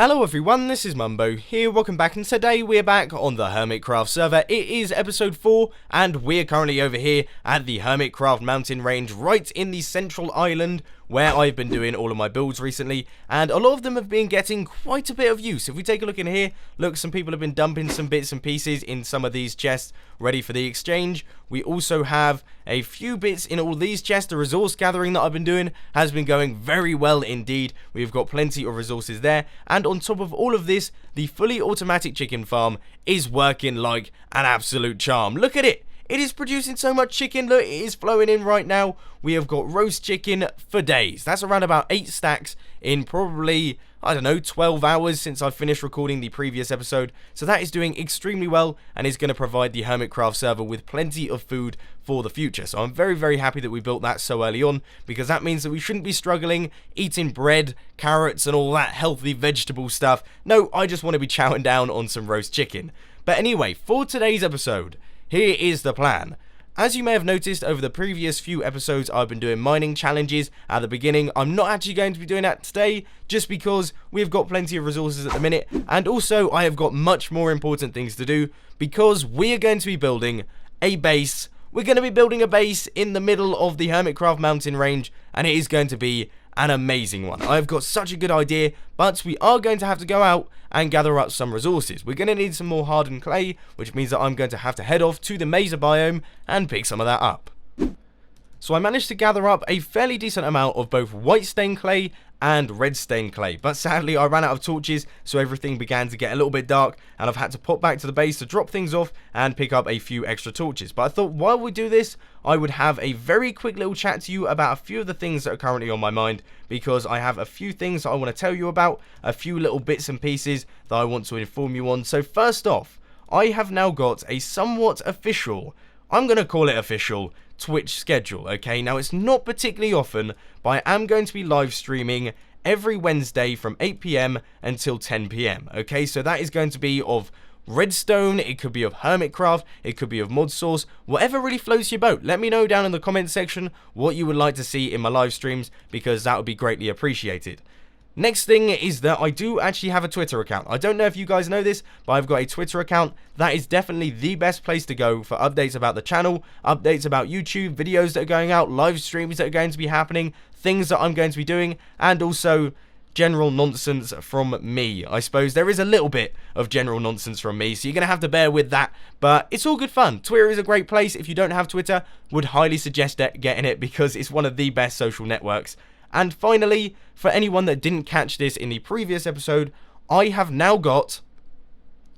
Hello everyone, this is Mumbo here, welcome back, and today we're back on the Hermitcraft server. It is episode 4, and we're currently over here at the Hermitcraft mountain range, right in the central island, where I've been doing all of my builds recently, and a lot of them have been getting quite a bit of use. If we take a look in here, look, some people have been dumping some bits and pieces in some of these chests, ready for the exchange. We also have a few bits in all these chests. The resource gathering that I've been doing has been going very well indeed. We've got plenty of resources there, and on top of all of this, the fully automatic chicken farm is working like an absolute charm. Look at it. It is producing so much chicken. Look, it is flowing in right now. We have got roast chicken for days. That's around about 8 stacks in probably, I don't know, 12 hours since I finished recording the previous episode. So that is doing extremely well and is going to provide the Hermitcraft server with plenty of food for the future. So I'm very, very happy that we built that so early on, because that means that we shouldn't be struggling eating bread, carrots and all that healthy vegetable stuff. No, I just want to be chowing down on some roast chicken. But anyway, for today's episode, here is the plan. As you may have noticed over the previous few episodes, I've been doing mining challenges at the beginning. I'm not actually going to be doing that today, just because we've got plenty of resources at the minute, and also I have got much more important things to do, because we are going to be building a base. We're going to be building a base in the middle of the Hermitcraft mountain range, and it is going to be an amazing one. I've got such a good idea, but we are going to have to go out and gather up some resources. We're going to need some more hardened clay, which means that I'm going to have to head off to the mesa biome and pick some of that up. So I managed to gather up a fairly decent amount of both white stained clay and red stained clay, but sadly I ran out of torches, so everything began to get a little bit dark, and I've had to pop back to the base to drop things off and pick up a few extra torches. But I thought while we do this, I would have a very quick little chat to you about a few of the things that are currently on my mind, because I have a few things that I want to tell you about, a few little bits and pieces that I want to inform you on. So first off, I have now got a somewhat official, I'm going to call it official, Twitch schedule, okay? Now, it's not particularly often, but I am going to be live streaming every Wednesday from 8 PM until 10 PM, okay? So that is going to be of Redstone, it could be of Hermitcraft, it could be of Modsauce, whatever really floats your boat. Let me know down in the comment section what you would like to see in my live streams, because that would be greatly appreciated. Next thing is that I do actually have a Twitter account. I don't know if you guys know this, but I've got a Twitter account. That is definitely the best place to go for updates about the channel, updates about YouTube, videos that are going out, live streams that are going to be happening, things that I'm going to be doing, and also general nonsense from me. I suppose there is a little bit of general nonsense from me, so you're going to have to bear with that, but it's all good fun. Twitter is a great place. If you don't have Twitter, would highly suggest getting it, because it's one of the best social networks. And finally, for anyone that didn't catch this in the previous episode, I have now got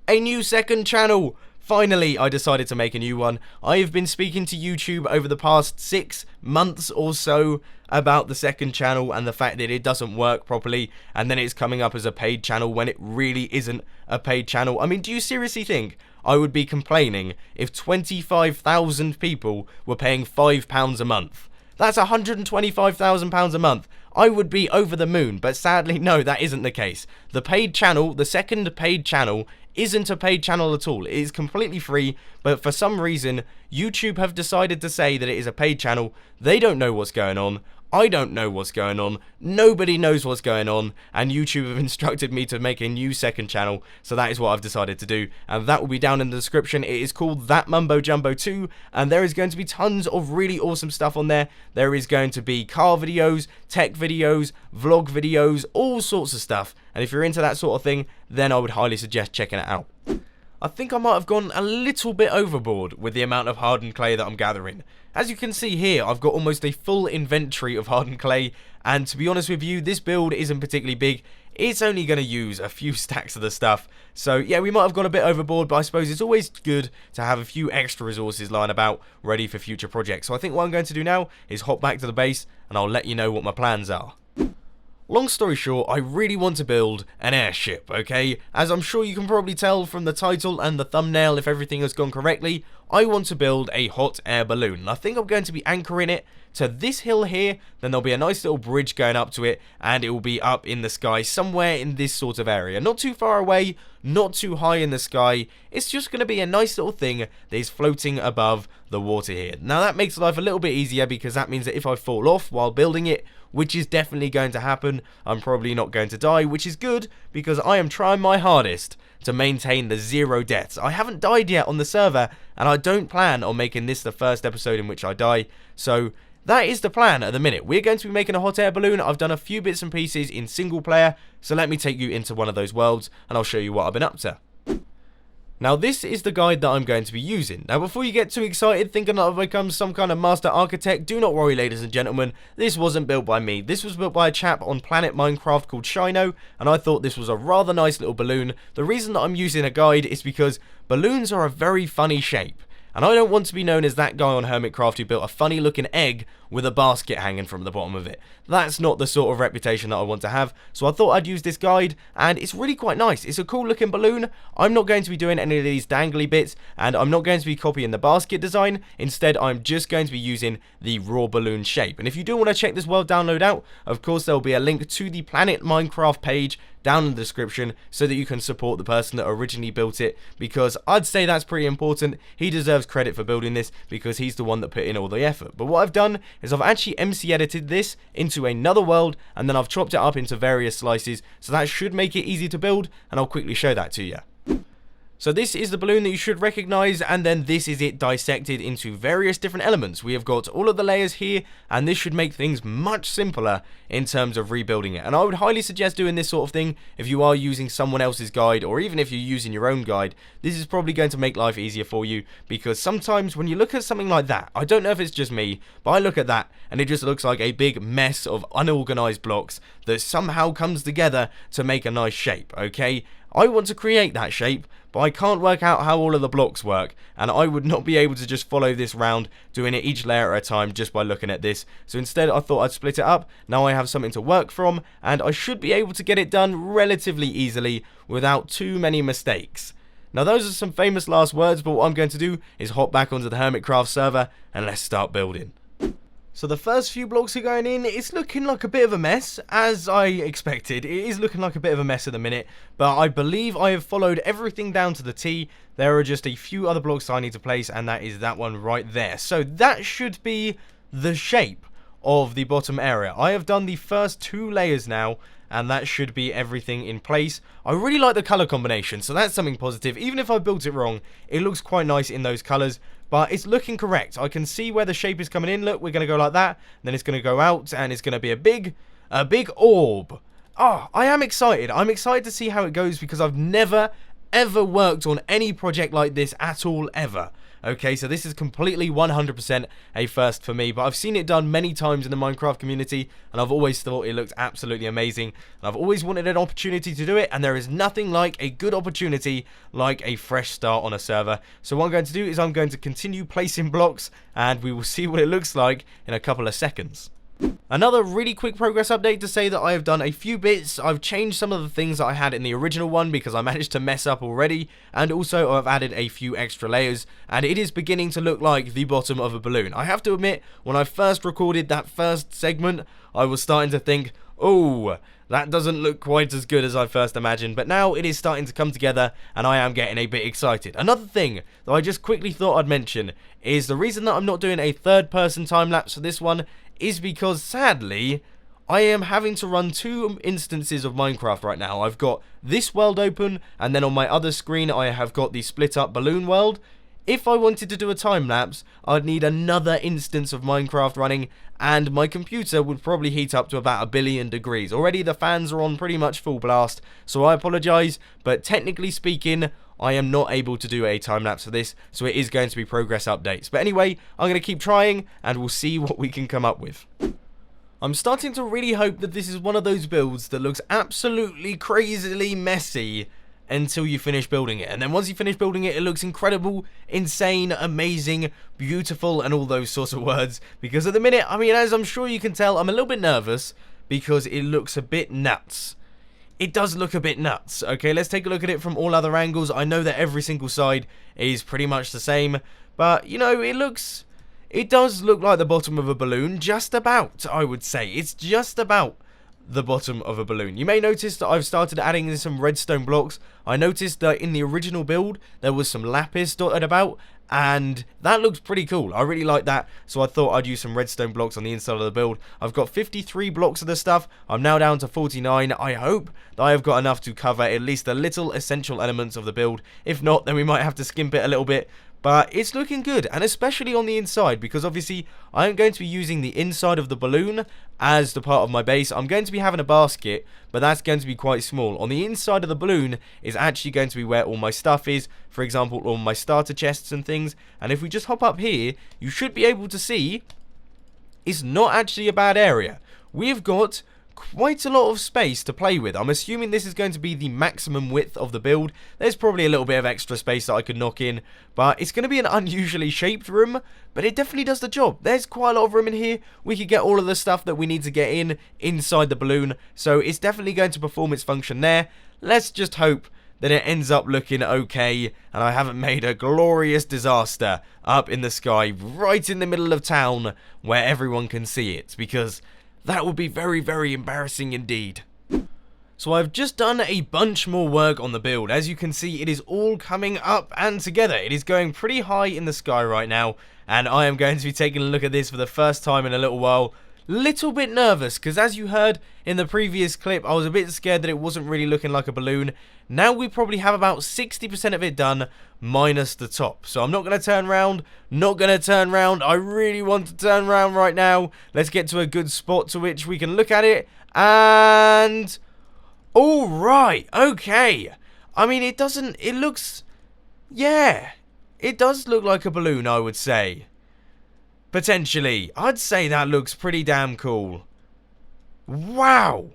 a new second channel. Finally, I decided to make a new one. I have been speaking to YouTube over the past 6 months or so about the second channel and the fact that it doesn't work properly, and then it's coming up as a paid channel when it really isn't a paid channel. I mean, do you seriously think I would be complaining if 25,000 people were paying £5 a month? That's £125,000 a month. I would be over the moon, but sadly, no, that isn't the case. The paid channel, the second paid channel, isn't a paid channel at all. It is completely free, but for some reason, YouTube have decided to say that it is a paid channel. They don't know what's going on. I don't know what's going on. Nobody knows what's going on, and YouTube have instructed me to make a new second channel, so that is what I've decided to do, and that will be down in the description. It is called That Mumbo Jumbo 2, and there is going to be tons of really awesome stuff on there. There is going to be car videos, tech videos, vlog videos, all sorts of stuff, and if you're into that sort of thing, then I would highly suggest checking it out. I think I might have gone a little bit overboard with the amount of hardened clay that I'm gathering. As you can see here, I've got almost a full inventory of hardened clay, and to be honest with you, this build isn't particularly big. It's only going to use a few stacks of the stuff. So yeah, we might have gone a bit overboard, but I suppose it's always good to have a few extra resources lying about ready for future projects. So I think what I'm going to do now is hop back to the base, and I'll let you know what my plans are. Long story short, I really want to build an airship, okay? As I'm sure you can probably tell from the title and the thumbnail, if everything has gone correctly, I want to build a hot air balloon. And I think I'm going to be anchoring it to this hill here, then there'll be a nice little bridge going up to it, and it will be up in the sky somewhere in this sort of area. Not too far away, not too high in the sky. It's just going to be a nice little thing that is floating above the water here. Now that makes life a little bit easier, because that means that if I fall off while building it, which is definitely going to happen. I'm probably not going to die, which is good, because I am trying my hardest to maintain the 0 deaths. I haven't died yet on the server, and I don't plan on making this the first episode in which I die, so that is the plan at the minute. We're going to be making a hot air balloon. I've done a few bits and pieces in single player, so let me take you into one of those worlds, and I'll show you what I've been up to. Now, this is the guide that I'm going to be using. Now, before you get too excited thinking that I've become some kind of master architect, do not worry, ladies and gentlemen. This wasn't built by me. This was built by a chap on Planet Minecraft called Shino, and I thought this was a rather nice little balloon. The reason that I'm using a guide is because balloons are a very funny shape. And I don't want to be known as that guy on Hermitcraft who built a funny looking egg with a basket hanging from the bottom of it. That's not the sort of reputation that I want to have, so I thought I'd use this guide, and it's really quite nice. It's a cool looking balloon. I'm not going to be doing any of these dangly bits, and I'm not going to be copying the basket design. Instead, I'm just going to be using the raw balloon shape. And if you do want to check this world download out, of course there will be a link to the Planet Minecraft page down in the description so that you can support the person that originally built it, because I'd say that's pretty important. He deserves credit for building this because he's the one that put in all the effort. But what I've done is I've actually MC edited this into another world, and then I've chopped it up into various slices, so that should make it easy to build, and I'll quickly show that to you. So this is the balloon that you should recognize, and then this is it dissected into various different elements. We have got all of the layers here, and this should make things much simpler in terms of rebuilding it. And I would highly suggest doing this sort of thing if you are using someone else's guide, or even if you're using your own guide. This is probably going to make life easier for you, because sometimes when you look at something like that, I don't know if it's just me, but I look at that and it just looks like a big mess of unorganized blocks that somehow comes together to make a nice shape, okay? I want to create that shape, but I can't work out how all of the blocks work, and I would not be able to just follow this round, doing it each layer at a time just by looking at this. So instead I thought I'd split it up. Now I have something to work from, and I should be able to get it done relatively easily without too many mistakes. Now those are some famous last words, but what I'm going to do is hop back onto the Hermitcraft server and let's start building. So the first few blocks are going in. It's looking like a bit of a mess, as I expected. It is looking like a bit of a mess at the minute, but I believe I have followed everything down to the T. There are just a few other blocks I need to place, and that is that one right there. So that should be the shape of the bottom area. I have done the first 2 layers now, and that should be everything in place. I really like the color combination, so that's something positive. Even if I built it wrong, it looks quite nice in those colors, but it's looking correct. I can see where the shape is coming in. Look, we're going to go like that, then it's going to go out, and it's going to be a big orb. Oh, I am excited. I'm excited to see how it goes, because I've never, ever worked on any project like this at all, ever. Okay, so this is completely 100% a first for me, but I've seen it done many times in the Minecraft community, and I've always thought it looked absolutely amazing, and I've always wanted an opportunity to do it, and there is nothing like a good opportunity like a fresh start on a server. So what I'm going to do is I'm going to continue placing blocks, and we will see what it looks like in a couple of seconds. Another really quick progress update to say that I have done a few bits. I've changed some of the things that I had in the original one because I managed to mess up already, and also I've added a few extra layers, and it is beginning to look like the bottom of a balloon. I have to admit, when I first recorded that first segment, I was starting to think, oh, that doesn't look quite as good as I first imagined, but now it is starting to come together, and I am getting a bit excited. Another thing that I just quickly thought I'd mention is the reason that I'm not doing a third-person time-lapse for this one is because, sadly, I am having to run 2 instances of Minecraft right now. I've got this world open, and then on my other screen I have got the split-up balloon world. If I wanted to do a time-lapse, I'd need another instance of Minecraft running, and my computer would probably heat up to about 1 billion degrees. Already the fans are on pretty much full blast, so I apologise, but technically speaking, I am not able to do a time-lapse for this, so it is going to be progress updates. But anyway, I'm going to keep trying, and we'll see what we can come up with. I'm starting to really hope that this is one of those builds that looks absolutely crazily messy until you finish building it. And then once you finish building it, it looks incredible, insane, amazing, beautiful, and all those sorts of words. Because at the minute, I mean, as I'm sure you can tell, I'm a little bit nervous because it looks a bit nuts. It does look a bit nuts. Okay, let's take a look at it from all other angles. I know that every single side is pretty much the same, but, you know, it does look like the bottom of a balloon, just about, I would say. It's just about the bottom of a balloon. You may notice that I've started adding in some redstone blocks. I noticed that in the original build there was some lapis dotted about, and that looks pretty cool. I really like that, so I thought I'd use some redstone blocks on the inside of the build. I've got 53 blocks of the stuff. I'm now down to 49. I hope that I have got enough to cover at least the little essential elements of the build. If not, then we might have to skimp it a little bit. But it's looking good, and especially on the inside, because obviously I am going to be using the inside of the balloon as the part of my base. I'm going to be having a basket, but that's going to be quite small. On the inside of the balloon is actually going to be where all my stuff is, for example, all my starter chests and things. And if we just hop up here, you should be able to see it's not actually a bad area. We've got quite a lot of space to play with. I'm assuming this is going to be the maximum width of the build. There's probably a little bit of extra space that I could knock in, but it's going to be an unusually shaped room, but it definitely does the job. There's quite a lot of room in here. We could get all of the stuff that we need to get inside the balloon, so it's definitely going to perform its function there. Let's just hope that it ends up looking okay, and I haven't made a glorious disaster up in the sky, right in the middle of town, where everyone can see it, because that would be very, very embarrassing indeed. So I've just done a bunch more work on the build. As you can see, it is all coming up and together. It is going pretty high in the sky right now, and I am going to be taking a look at this for the first time in a little while. Little bit nervous, because as you heard in the previous clip, I was a bit scared that it wasn't really looking like a balloon. Now we probably have about 60% of it done, minus the top. So I'm not going to turn around, I really want to turn around right now. Let's get to a good spot to which we can look at it, and alright, okay. I mean, it looks, yeah, it does look like a balloon, I would say. Potentially. I'd say that looks pretty damn cool. Wow.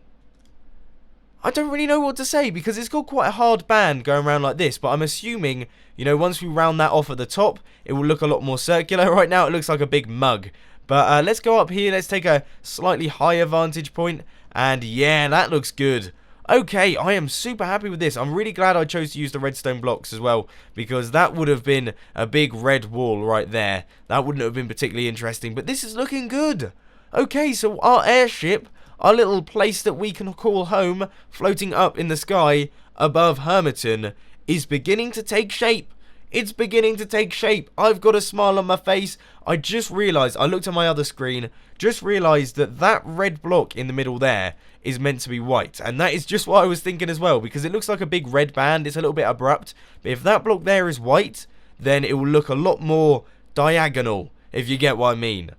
I don't really know what to say, because it's got quite a hard band going around like this, but I'm assuming, you know, once we round that off at the top, it will look a lot more circular. Right now it looks like a big mug. But let's go up here, let's take a slightly higher vantage point, and yeah, that looks good. Okay, I am super happy with this. I'm really glad I chose to use the redstone blocks as well, because that would have been a big red wall right there. That wouldn't have been particularly interesting, but this is looking good. Okay, so our airship, our little place that we can call home, floating up in the sky above Hermiton, is beginning to take shape. It's beginning to take shape. I've got a smile on my face. I just realised, I looked at my other screen, just realised that that red block in the middle there is meant to be white. And that is just what I was thinking as well, because it looks like a big red band. It's a little bit abrupt. But if that block there is white, then it will look a lot more diagonal, if you get what I mean.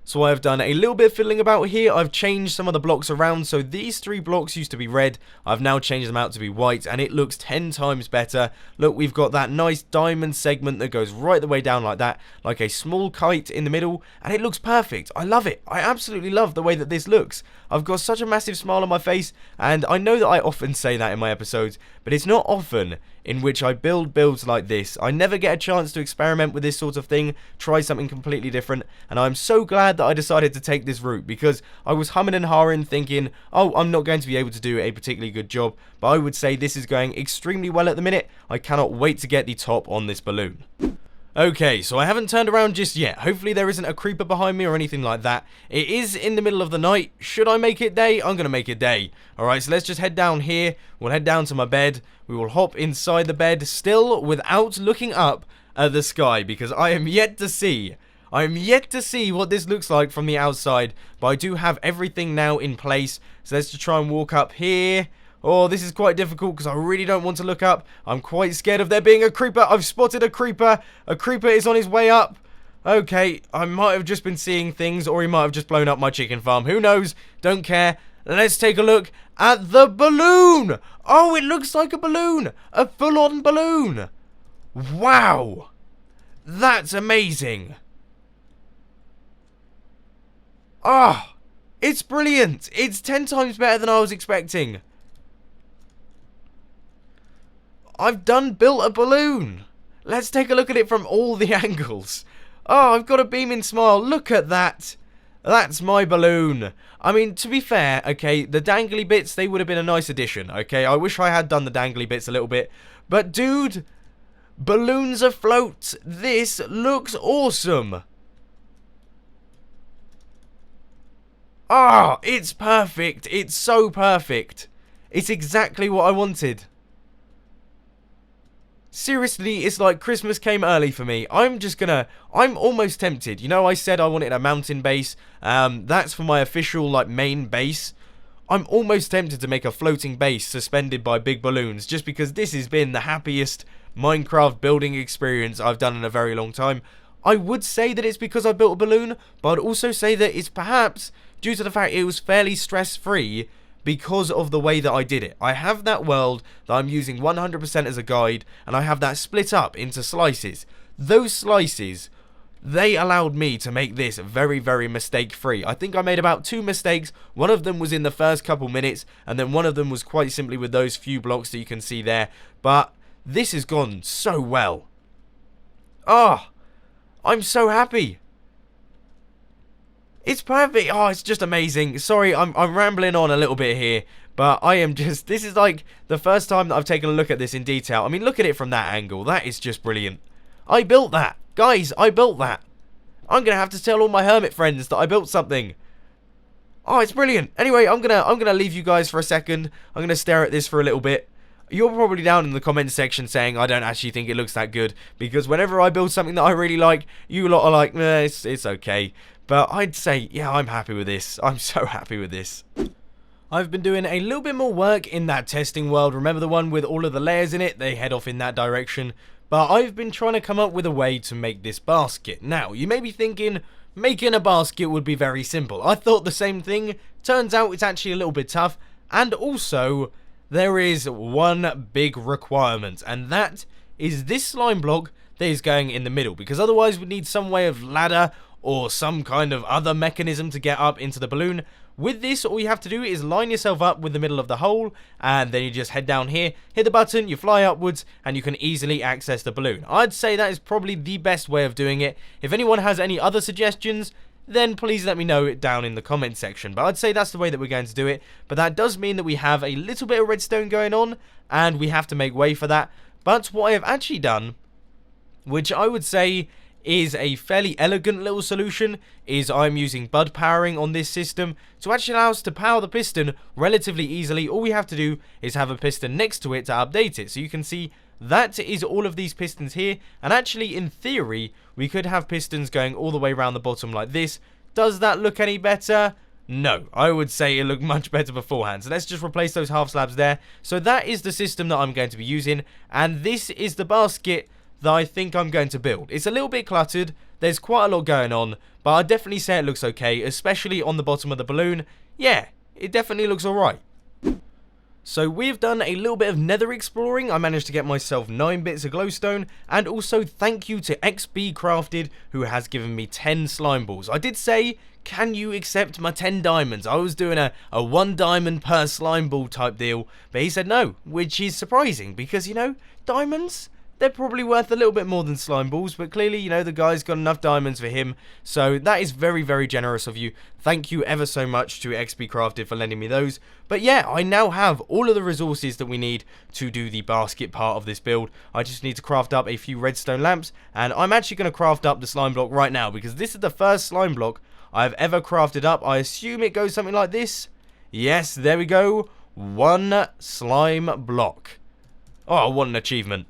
So I've done a little bit of fiddling about here. I've changed some of the blocks around. So these 3 blocks used to be red. I've now changed them out to be white, and it looks 10 times better. Look, we've got that nice diamond segment that goes right the way down like that, like a small kite in the middle, and it looks perfect. I love it. I absolutely love the way that this looks. I've got such a massive smile on my face, and I know that I often say that in my episodes, but it's not often in which I build builds like this. I never get a chance to experiment with this sort of thing, try something completely different, and I'm so glad that I decided to take this route, because I was humming and hawing thinking, oh, I'm not going to be able to do a particularly good job, but I would say this is going extremely well at the minute. I cannot wait to get the top on this balloon. Okay, so I haven't turned around just yet. Hopefully there isn't a creeper behind me or anything like that. It is in the middle of the night. Should I make it day? I'm going to make it day. Alright, so let's just head down here. We'll head down to my bed. We will hop inside the bed, still without looking up at the sky, because I am yet to see what this looks like from the outside, but I do have everything now in place. So let's just try and walk up here. Oh, this is quite difficult because I really don't want to look up. I'm quite scared of there being a creeper. I've spotted a creeper. A creeper is on his way up. Okay, I might have just been seeing things, or he might have just blown up my chicken farm. Who knows? Don't care. Let's take a look at the balloon. Oh, it looks like a balloon. A full-on balloon. Wow. That's amazing. Ah, oh, it's brilliant. It's 10 times better than I was expecting. I've built a balloon. Let's take a look at it from all the angles. Oh, I've got a beaming smile. Look at that. That's my balloon. I mean, to be fair, okay, the dangly bits, they would have been a nice addition, okay? I wish I had done the dangly bits a little bit. But, dude, balloons afloat. This looks awesome. Ah, it's perfect. It's so perfect. It's exactly what I wanted. Seriously, it's like Christmas came early for me. I'm almost tempted. You know, I said I wanted a mountain base. That's for my official, like, main base. I'm almost tempted to make a floating base suspended by big balloons, just because this has been the happiest Minecraft building experience I've done in a very long time. I would say that it's because I built a balloon, but I'd also say that it's perhaps due to the fact it was fairly stress-free because of the way that I did it. I have that world that I'm using 100% as a guide, and I have that split up into slices. Those slices, they allowed me to make this very, very mistake-free. I think I made about 2 mistakes. One of them was in the first couple minutes, and then one of them was quite simply with those few blocks that you can see there. But this has gone so well. Oh, I'm so happy. It's perfect. Oh, it's just amazing. Sorry, I'm rambling on a little bit here, but I am just... This is like the first time that I've taken a look at this in detail. I mean, look at it from that angle. That is just brilliant. I built that. Guys, I built that. I'm going to have to tell all my hermit friends that I built something. Oh, it's brilliant. Anyway, I'm gonna leave you guys for a second. I'm going to stare at this for a little bit. You're probably down in the comment section saying I don't actually think it looks that good, because whenever I build something that I really like, you lot are like, it's okay. But I'd say, yeah, I'm happy with this. I'm so happy with this. I've been doing a little bit more work in that testing world. Remember the one with all of the layers in it? They head off in that direction. But I've been trying to come up with a way to make this basket. Now, you may be thinking, making a basket would be very simple. I thought the same thing. Turns out it's actually a little bit tough. And also, there is one big requirement. And that is this slime block that is going in the middle. Because otherwise we'd need some way of ladder or some kind of other mechanism to get up into the balloon. With this, all you have to do is line yourself up with the middle of the hole, and then you just head down here, hit the button, you fly upwards, and you can easily access the balloon. I'd say that is probably the best way of doing it. If anyone has any other suggestions, then please let me know it down in the comment section. But I'd say that's the way that we're going to do it. But that does mean that we have a little bit of redstone going on, and we have to make way for that. But what I have actually done, which I would say is a fairly elegant little solution, is I'm using bud powering on this system to actually allow us to power the piston relatively easily. All we have to do is have a piston next to it to update it. So you can see that is all of these pistons here, and actually in theory we could have pistons going all the way around the bottom like this. Does that look any better? No, I would say it looked much better beforehand. So let's just replace those half slabs there. So that is the system that I'm going to be using, and this is the basket that I think I'm going to build. It's a little bit cluttered, there's quite a lot going on, but I'd definitely say it looks okay, especially on the bottom of the balloon. Yeah, it definitely looks alright. So we've done a little bit of nether exploring. I managed to get myself 9 bits of glowstone, and also thank you to Hermitcraft, who has given me 10 slime balls. I did say, can you accept my 10 diamonds? I was doing a 1 diamond per slime ball type deal, but he said no, which is surprising because, you know, diamonds, they're probably worth a little bit more than slime balls, but clearly, you know, the guy's got enough diamonds for him. So that is very, very generous of you. Thank you ever so much to Hermitcraft for lending me those. But yeah, I now have all of the resources that we need to do the basket part of this build. I just need to craft up a few redstone lamps, and I'm actually going to craft up the slime block right now, because this is the first slime block I've ever crafted up. I assume it goes something like this. Yes, there we go. 1 slime block. Oh, what an achievement.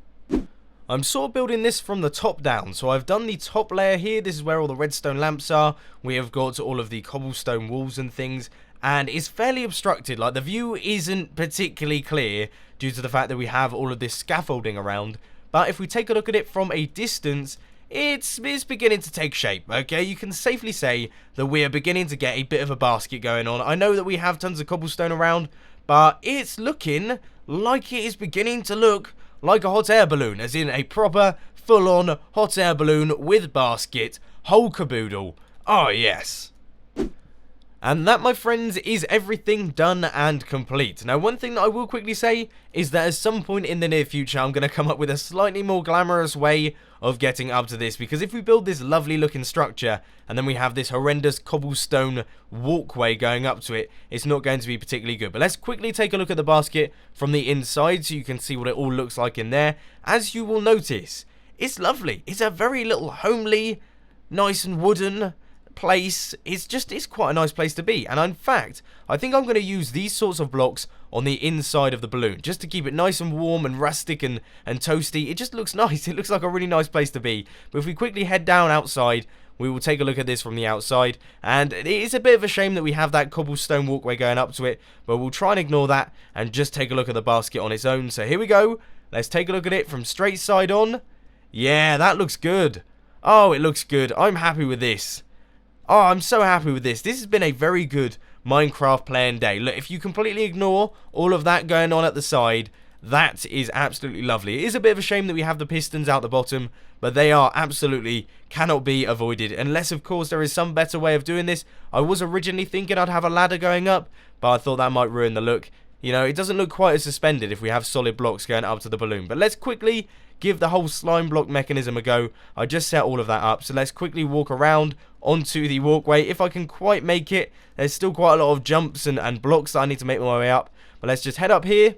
I'm sort of building this from the top down, so I've done the top layer here. This is where all the redstone lamps are. We have got all of the cobblestone walls and things, and it's fairly obstructed. Like, the view isn't particularly clear due to the fact that we have all of this scaffolding around, but if we take a look at it from a distance, it's beginning to take shape. Okay, you can safely say that we are beginning to get a bit of a basket going on. I know that we have tons of cobblestone around, but it's looking like it is beginning to look like a hot air balloon, as in a proper, full-on hot air balloon with basket, whole caboodle. Oh, yes. And that, my friends, is everything done and complete. Now, one thing that I will quickly say is that at some point in the near future, I'm going to come up with a slightly more glamorous way of getting up to this, because if we build this lovely looking structure and then we have this horrendous cobblestone walkway going up to it, it's not going to be particularly good. But let's quickly take a look at the basket from the inside so you can see what it all looks like in there. As you will notice, it's lovely. It's a very little homely, nice and wooden, place, it's quite a nice place to be. And in fact, I think I'm going to use these sorts of blocks on the inside of the balloon, just to keep it nice and warm and rustic and toasty. It just looks nice. It looks like a really nice place to be. But if we quickly head down outside, we will take a look at this from the outside. And it is a bit of a shame that we have that cobblestone walkway going up to it, but we'll try and ignore that and just take a look at the basket on its own. So here we go. Let's take a look at it from straight side on. Yeah, that looks good. Oh, it looks good. I'm happy with this. Oh, I'm so happy with this. This has been a very good Minecraft playing day. Look, if you completely ignore all of that going on at the side, that is absolutely lovely. It is a bit of a shame that we have the pistons out the bottom, but they are absolutely cannot be avoided. Unless, of course, there is some better way of doing this. I was originally thinking I'd have a ladder going up, but I thought that might ruin the look. You know, it doesn't look quite as suspended if we have solid blocks going up to the balloon. But let's quickly give the whole slime block mechanism a go. I just set all of that up, so let's quickly walk around onto the walkway. If I can quite make it, there's still quite a lot of jumps and blocks that I need to make my way up. But let's just head up here.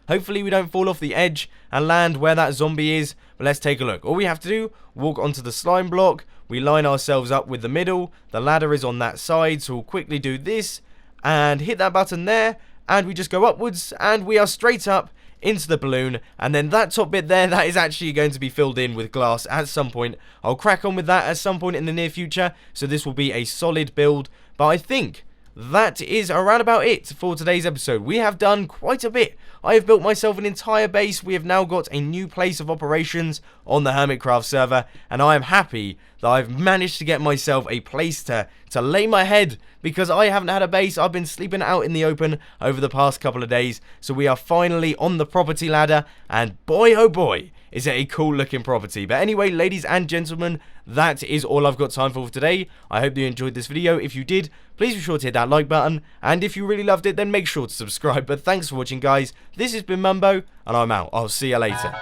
Hopefully we don't fall off the edge and land where that zombie is. But let's take a look. All we have to do, walk onto the slime block. We line ourselves up with the middle. The ladder is on that side, so we'll quickly do this and hit that button there. And we just go upwards and we are straight up into the balloon. And then that top bit there, that is actually going to be filled in with glass at some point. I'll crack on with that at some point in the near future. So this will be a solid build. But I think that is around about it for today's episode. We have done quite a bit. I have built myself an entire base. We have now got a new place of operations on the Hermitcraft server, and I am happy that I've managed to get myself a place to lay my head, because I haven't had a base. I've been sleeping out in the open over the past couple of days, so we are finally on the property ladder, and boy oh boy, is it a cool looking property. But anyway, ladies and gentlemen, that is all I've got time for today. I hope you enjoyed this video. If you did, please be sure to hit that like button, and if you really loved it, then make sure to subscribe. But thanks for watching, guys. This has been Mumbo, and I'm out. I'll see you later.